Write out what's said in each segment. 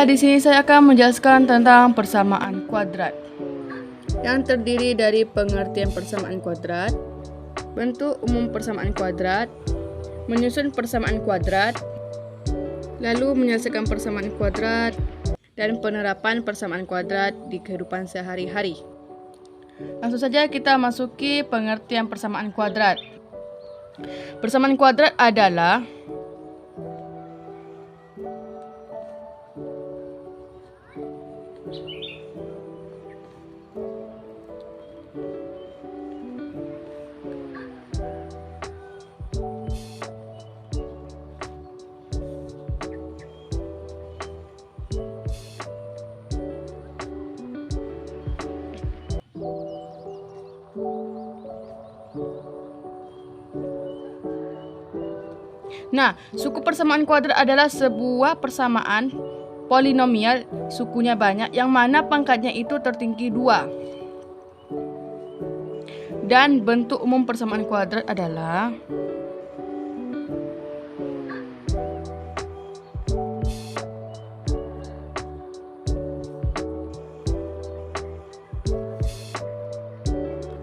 Ya, di sini saya akan menjelaskan tentang persamaan kuadrat yang terdiri dari pengertian persamaan kuadrat, bentuk umum persamaan kuadrat, menyusun persamaan kuadrat, lalu menyelesaikan persamaan kuadrat, dan penerapan persamaan kuadrat di kehidupan sehari-hari. Langsung saja kita masuki pengertian persamaan kuadrat. Persamaan kuadrat adalah suku persamaan kuadrat adalah sebuah persamaan polinomial sukunya banyak yang mana pangkatnya itu tertinggi 2. Dan bentuk umum persamaan kuadrat adalah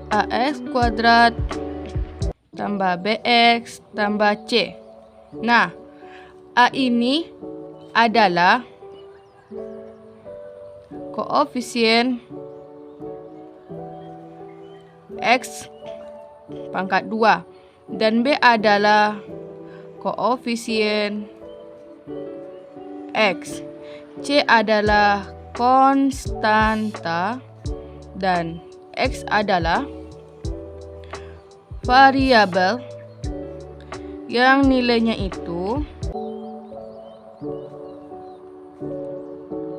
AX kuadrat tambah BX tambah C. Nah, A ini adalah koefisien X pangkat 2 dan B adalah koefisien X. C adalah konstanta dan X adalah variabel yang nilainya itu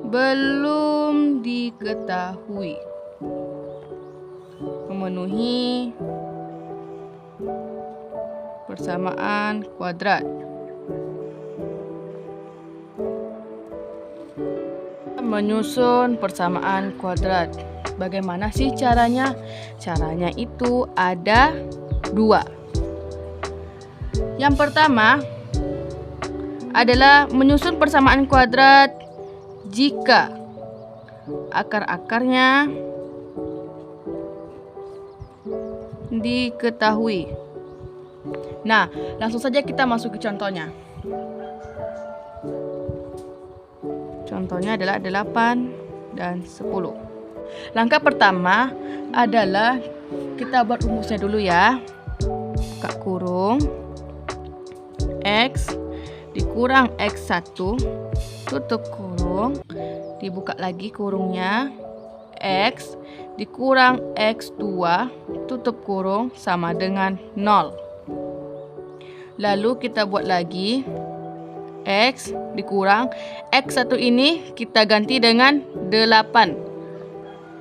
belum diketahui memenuhi persamaan kuadrat. Menyusun persamaan kuadrat. Bagaimana sih caranya? Caranya itu ada 2. Yang pertama adalah menyusun persamaan kuadrat jika akar-akarnya diketahui. Nah, langsung saja kita masuk ke contohnya. Contohnya adalah 8 dan 10. Langkah pertama adalah kita buat rumusnya dulu ya. Buka kurung X dikurang X1 tutup kurung, dibuka lagi kurungnya, X dikurang X2 tutup kurung sama dengan 0. Lalu kita buat lagi X dikurang X1 ini kita ganti dengan 8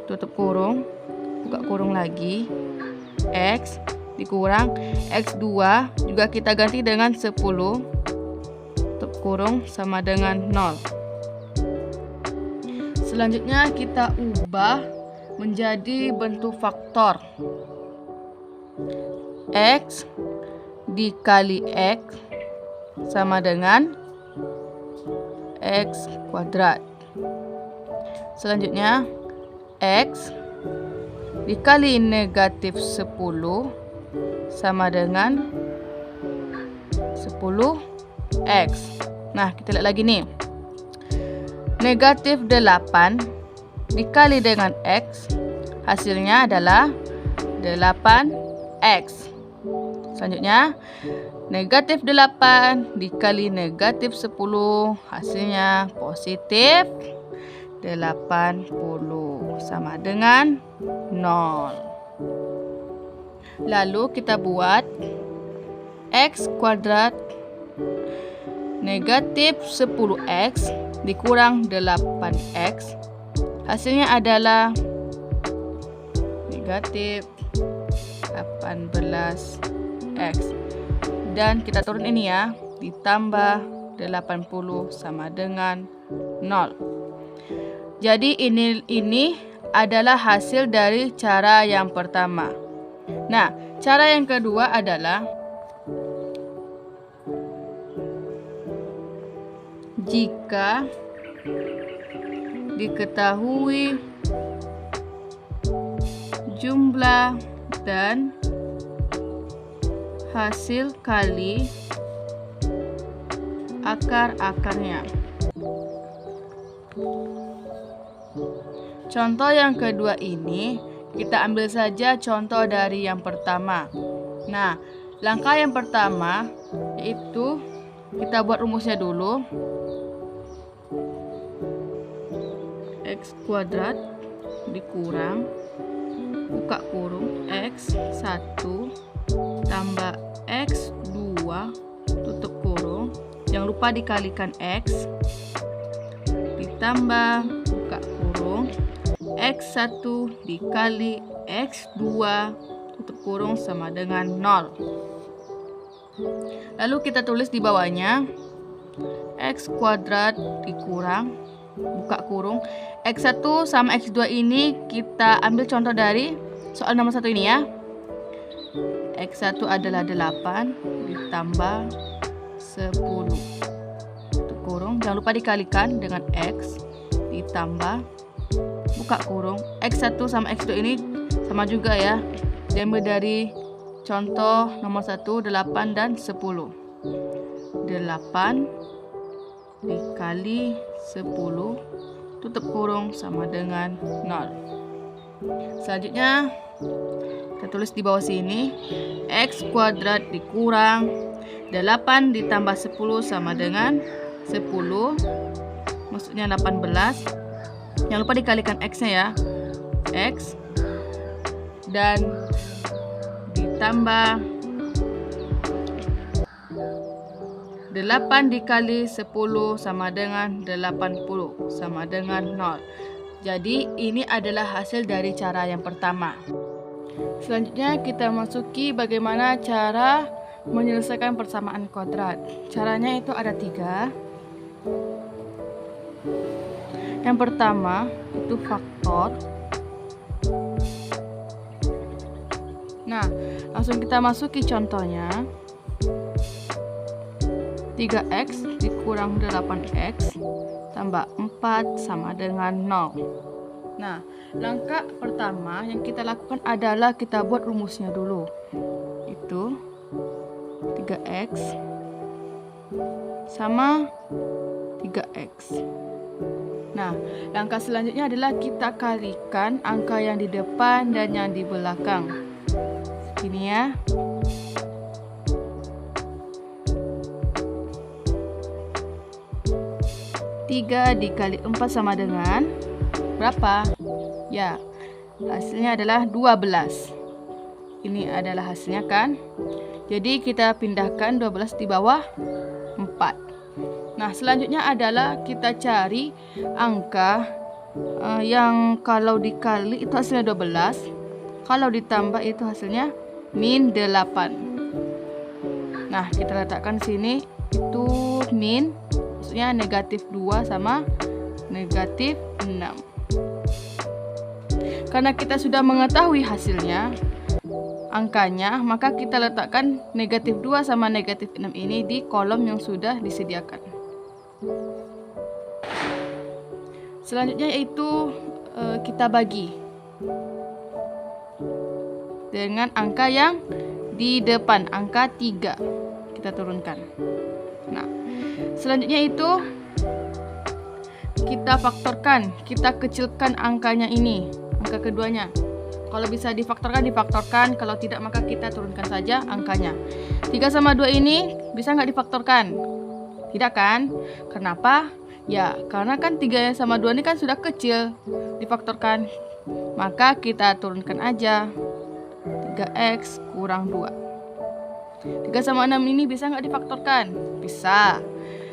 tutup kurung, buka kurung lagi, X dikurang X2 juga kita ganti dengan 10 tutup kurung sama dengan 0. Selanjutnya kita ubah menjadi bentuk faktor. X dikali X sama dengan X kuadrat. Selanjutnya X dikali negatif 10 sama dengan 10X. Nah, kita lihat lagi nih. Negatif 8 dikali dengan X, hasilnya adalah 8X. Selanjutnya, negatif 8 dikali negatif 10, hasilnya positif 80 sama dengan 0. Lalu kita buat X kuadrat negatif 10X dikurang 8X. Hasilnya adalah negatif 18X. Dan kita turun ini ya, ditambah 80 sama dengan 0. Jadi ini adalah hasil dari cara yang pertama. Nah, cara yang kedua adalah jika diketahui jumlah dan hasil kali akar-akarnya. Contoh yang kedua ini, kita ambil saja contoh dari yang pertama. Nah, langkah yang pertama yaitu kita buat rumusnya dulu. X kuadrat dikurang, buka kurung, X1 tambah X2 tutup kurung. Jangan lupa dikalikan X ditambah buka kurung X1 dikali X2 tutup kurung sama dengan 0. Lalu kita tulis di bawahnya X kuadrat dikurang buka kurung X1 sama X2 ini kita ambil contoh dari soal nomor 1 ini ya. X1 adalah 8 ditambah 10 tutup kurung, jangan lupa dikalikan dengan X ditambah buka kurung X1 sama X2 ini sama juga ya, diambil dari contoh nomor 1 8 dan 10. 8 dikali 10 tutup kurung sama dengan 0. Selanjutnya kita tulis di bawah sini X kuadrat dikurang 8 ditambah 10 sama dengan 10, maksudnya 18. Jangan lupa dikalikan X-nya ya, X dan ditambah 8 dikali 10 sama dengan 80 sama dengan 0. Jadi ini adalah hasil dari cara yang pertama. Selanjutnya kita masuki bagaimana cara menyelesaikan persamaan kuadrat. Caranya itu ada 3. Yang pertama itu faktor. Nah, langsung kita masuki contohnya. 3x dikurang 8x tambah 4 sama dengan 0. Nah, langkah pertama yang kita lakukan adalah kita buat rumusnya dulu. Itu 3x sama 3x. Nah, langkah selanjutnya adalah kita kalikan angka yang di depan dan yang di belakang. Ini ya. 3 dikali 4 sama dengan berapa? Ya, hasilnya adalah 12. Ini adalah hasilnya kan? Jadi kita pindahkan 12 di bawah 4. Nah, selanjutnya adalah kita cari angka yang kalau dikali itu hasilnya 12, kalau ditambah itu hasilnya min 8. Nah, kita letakkan sini itu min, maksudnya negatif 2 sama negatif 6. Karena kita sudah mengetahui hasilnya, angkanya, maka kita letakkan negatif 2 sama negatif 6 ini di kolom yang sudah disediakan. Selanjutnya yaitu kita bagi dengan angka yang di depan, angka 3. Kita turunkan. Nah, selanjutnya itu kita faktorkan, kita kecilkan angkanya ini, angka keduanya. Kalau bisa difaktorkan, kalau tidak maka kita turunkan saja angkanya. 3 sama 2 ini bisa nggak difaktorkan? Tidak kan? Kenapa? Ya, karena kan 3 sama 2 ini kan sudah kecil, difaktorkan. Maka kita turunkan aja. 3x kurang 2. 3 sama 6 ini bisa nggak difaktorkan? Bisa.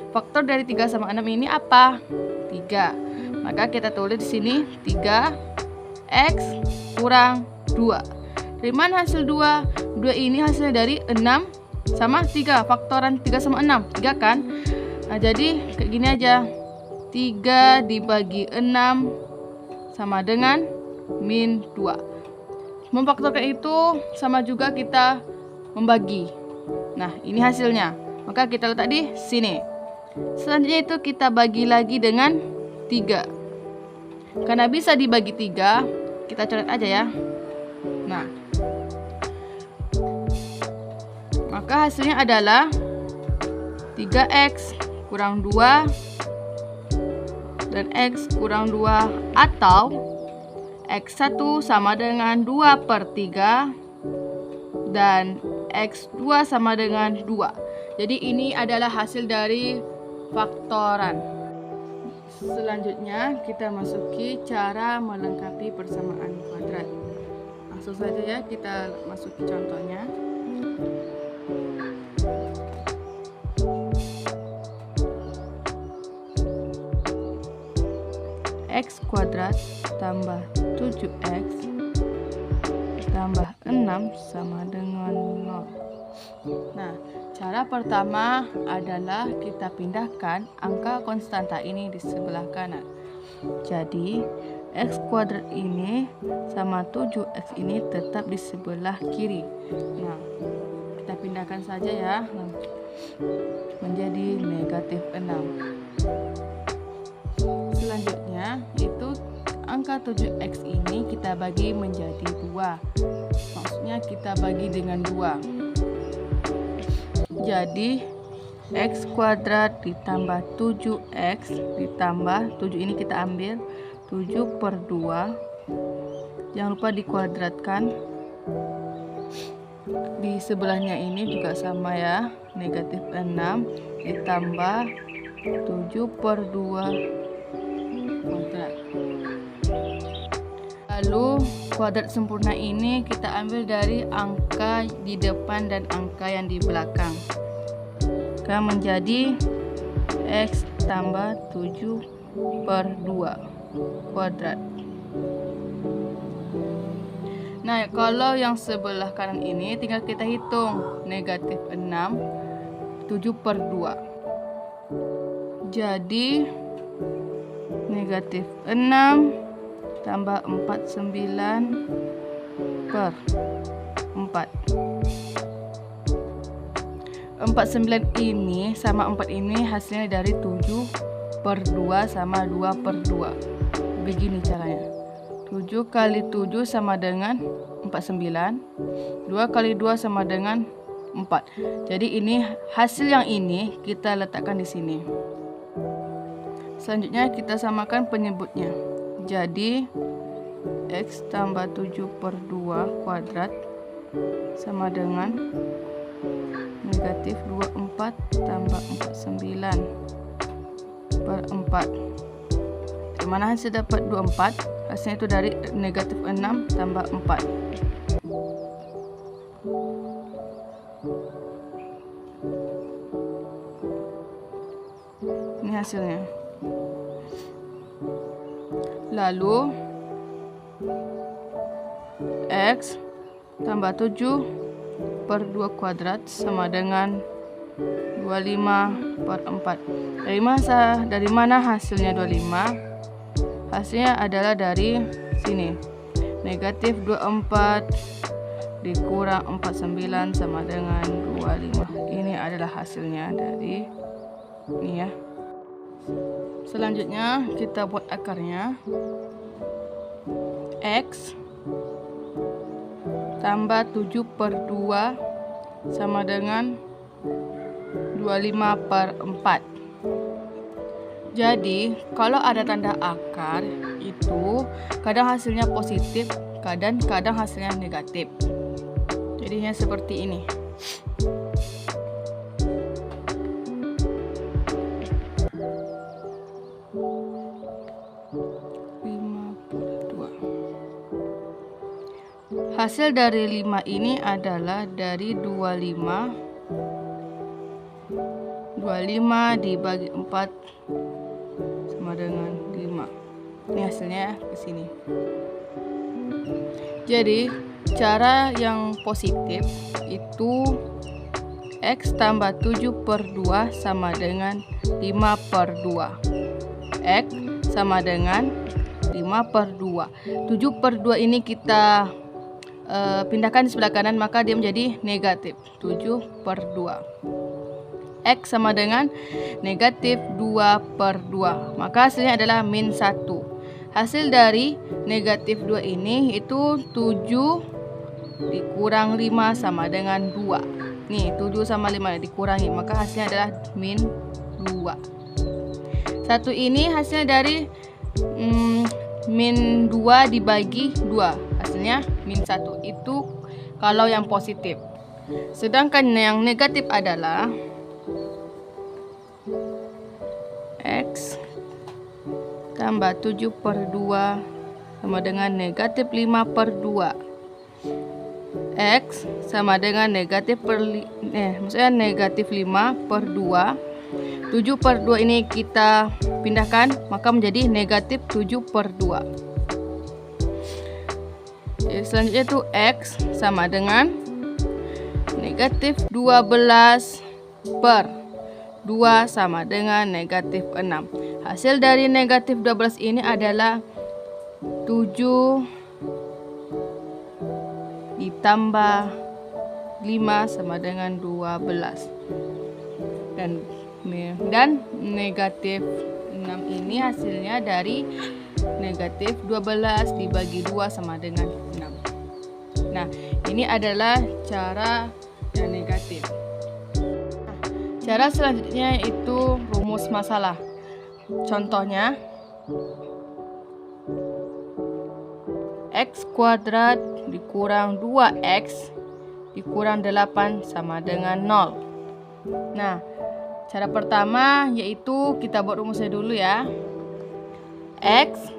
Faktor dari 3 sama 6 ini apa? 3. Maka kita tulis di sini 3x kurang 2. Dari mana hasil 2? 2 ini hasilnya dari 6 sama 3. Faktoran 3 sama 6. 3 kan? Nah, jadi kayak gini aja. 3 dibagi 6 sama dengan min 2. Memfaktorkan itu sama juga kita membagi. Nah, ini hasilnya. Maka kita letak di sini. Selanjutnya itu kita bagi lagi dengan 3. Karena bisa dibagi 3, kita coret aja ya. Nah, maka hasilnya adalah 3x kurang 2 dan x kurang 2, atau x1 sama dengan 2/3 dan x2 sama dengan 2. Jadi ini adalah hasil dari faktoran. Selanjutnya kita masuki cara melengkapi persamaan kuadrat. Langsung saja ya kita masuki contohnya. X kuadrat tambah 7x tambah 6 sama dengan 0. Nah, cara pertama adalah kita pindahkan angka konstanta ini di sebelah kanan. Jadi, x kuadrat ini sama 7x ini tetap di sebelah kiri. Nah, kita pindahkan saja ya, menjadi negatif 6. Selanjutnya, itu angka 7x ini kita bagi menjadi 2. Maksudnya kita bagi dengan 2. Jadi x kuadrat ditambah 7x ditambah 7 ini kita ambil 7/2. Jangan lupa dikuadratkan. Di sebelahnya ini juga sama ya, negatif 6 ditambah 7/2 kuadrat. Lalu kuadrat sempurna ini kita ambil dari angka di depan dan angka yang di belakang. Akan menjadi x tambah 7/2 kuadrat. Nah, kalau yang sebelah kanan ini tinggal kita hitung, negatif 6 7/2. Jadi negatif 6 tambah 49/4. 49 ini sama 4 ini hasilnya dari 7/2 sama 2/2. Begini caranya. 7 kali 7 sama dengan 49. 2 kali 2 sama dengan 4. Jadi ini hasil yang ini kita letakkan di sini. Selanjutnya kita samakan penyebutnya. Jadi x tambah 7/2 kuadrat sama dengan negatif 24 tambah 49/4. Dimana hasil dapat 24, hasilnya itu dari negatif 6 tambah 4. Ini hasilnya. Lalu x tambah 7/2 kuadrat sama dengan 25/4. Dari mana hasilnya 25? Hasilnya adalah dari sini. Negatif 24 dikurang 49 sama dengan 25. Ini adalah hasilnya dari ini ya. Selanjutnya kita buat akarnya. X tambah 7/2 sama dengan 25/4. Jadi kalau ada tanda akar itu kadang hasilnya positif, kadang hasilnya negatif. Jadinya seperti ini. Hasil dari 5 ini adalah dari 25 dibagi 4 sama dengan 5. Ini hasilnya ke sini. Jadi cara yang positif itu x tambah 7/2 sama dengan 5/2. X sama dengan 5/2. 7/2 ini kita pindahkan di sebelah kanan, maka dia menjadi negatif 7/2. X sama dengan negatif 2/2. Maka hasilnya adalah min 1. Hasil dari negatif 2 ini itu 7 dikurang 5 sama dengan 2. Nih, 7 sama 5 dikurangi, maka hasilnya adalah min 2. 1 ini hasilnya dari min 2 dibagi 2. Hasilnya min 1. Itu kalau yang positif. Sedangkan yang negatif adalah X tambah 7/2 sama dengan negatif 5/2. X sama dengan negatif maksudnya negatif 5/2. 7/2 ini kita pindahkan, maka menjadi negatif 7/2. Selanjutnya itu X sama dengan negatif 12/2 sama dengan negatif 6. Hasil dari negatif 12 ini adalah 7 ditambah 5 sama dengan 12. Dan negatif 6 ini hasilnya dari negatif 12 dibagi 2 sama dengan 6. Nah, ini adalah cara yang negatif. Cara selanjutnya itu rumus masalah. Contohnya, X kuadrat dikurang 2X dikurang 8 sama dengan 0. Nah, cara pertama yaitu kita buat rumusnya dulu ya. X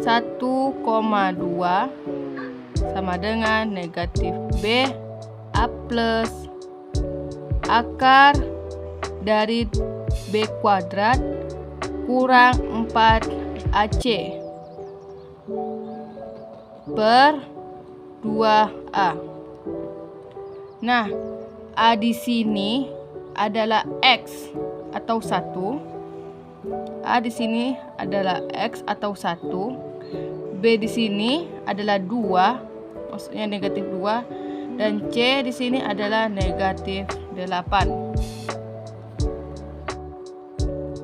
1,2 sama dengan negatif B A plus akar dari B kuadrat kurang 4AC per 2A. Nah, A di sini adalah X atau 1. A di sini adalah X atau 1. B di sini adalah 2, maksudnya negatif 2. Dan C di sini adalah negatif 8.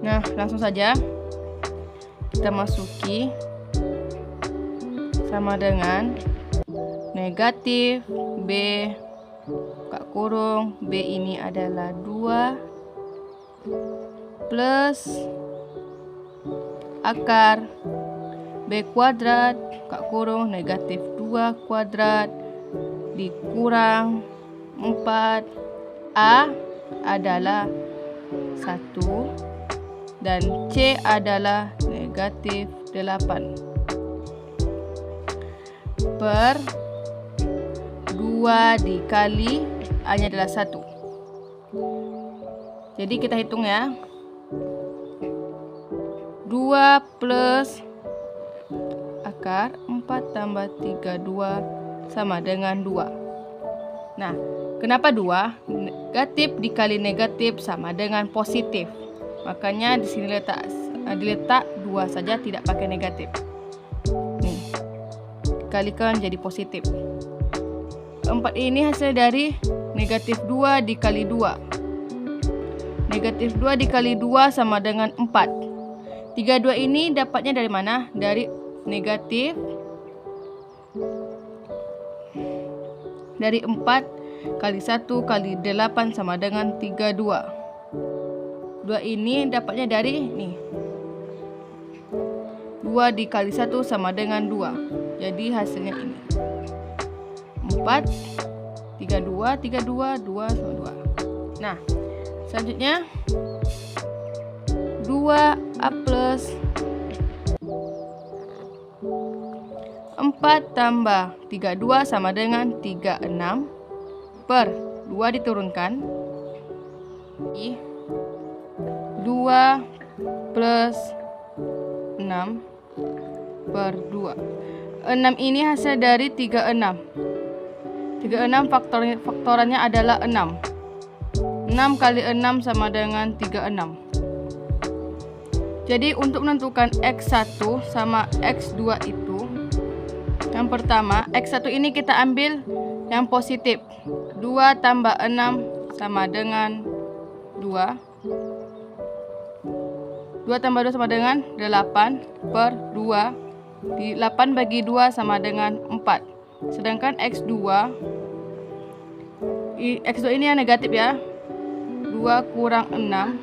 Nah, langsung saja kita masuki sama dengan negatif B buka kurung, B ini adalah 2 plus akar B kuadrat buka kurung negatif 2 kuadrat dikurang 4 A adalah 1 dan C adalah negatif 8 per 2 dikali A nya adalah 1. Jadi kita hitung ya. 2 plus akar 4 tambah 32 sama dengan 2. Nah, kenapa 2? Negatif dikali negatif sama dengan positif. Makanya di sini diletak 2 saja, tidak pakai negatif. Nih, dikalikan jadi positif. 4 ini hasil dari negatif 2 dikali 2. Negatif 2 dikali 2 sama dengan 4. 32 ini dapatnya dari mana? Dari negatif dari 4 kali 1 kali 8 sama dengan 32. 2 ini dapatnya dari nih. 2 dikali 1 sama dengan 2. Jadi hasilnya ini. 4 32 2 sama 2. Nah, selanjutnya 2A plus 4 tambah 32 sama dengan 36 per 2 diturunkan 2 plus 6 per 2. 6 ini hasil dari 36. 36 faktorannya adalah 6. 6 kali 6 sama dengan 36. Jadi untuk menentukan X1 sama X2 itu, yang pertama X1 ini kita ambil yang positif. 2 tambah 6 sama dengan 2. 2 tambah 2 sama dengan 8 per 2. 8 bagi 2 sama dengan 4. Sedangkan X2 ini yang negatif ya. 2 kurang 6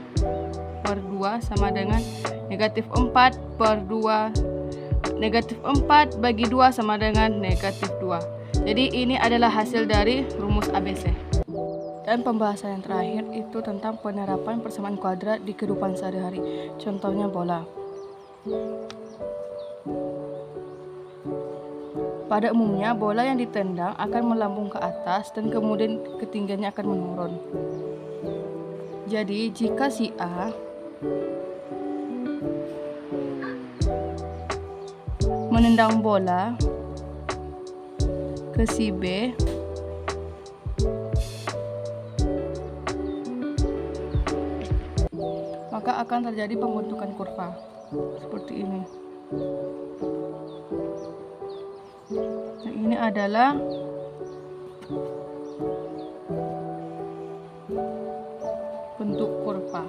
per 2 sama dengan negatif 4 per 2. Negatif 4 bagi 2 sama dengan negatif 2. Jadi ini adalah hasil dari rumus ABC. Dan pembahasan yang terakhir itu tentang penerapan persamaan kuadrat di kehidupan sehari-hari. Contohnya bola. Pada umumnya, bola yang ditendang akan melambung ke atas dan kemudian ketinggiannya akan menurun. Jadi, jika si A menendang bola ke si B, maka akan terjadi pembentukan kurva seperti ini. Nah, ini adalah bentuk kurva.